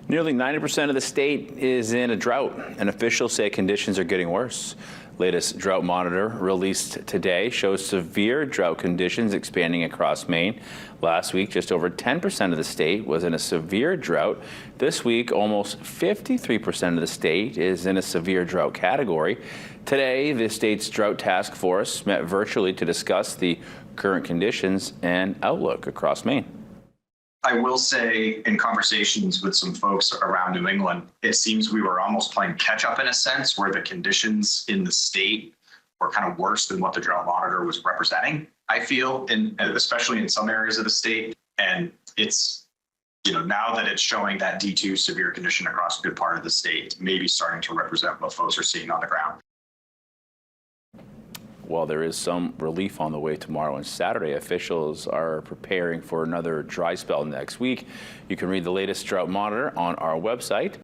Nearly 90% of the state is in a drought, and officials say conditions are getting worse. Latest drought monitor released today shows severe drought conditions expanding across Maine. Last week, just over 10% of the state was in a severe drought. This week, almost 53% of the state is in a severe drought category. Today, the state's drought task force met virtually to discuss the current conditions and outlook across Maine. I will say, in conversations with some folks around New England, it seems we were almost playing catch up in a sense, where the conditions in the state were kind of worse than what the drought monitor was representing, I feel, especially in some areas of the state. And it's, now that it's showing that D2 severe condition across a good part of the state, maybe starting to represent what folks are seeing on the ground. While there is some relief on the way tomorrow and Saturday, officials are preparing for another dry spell next week. You can read the latest drought monitor on our website.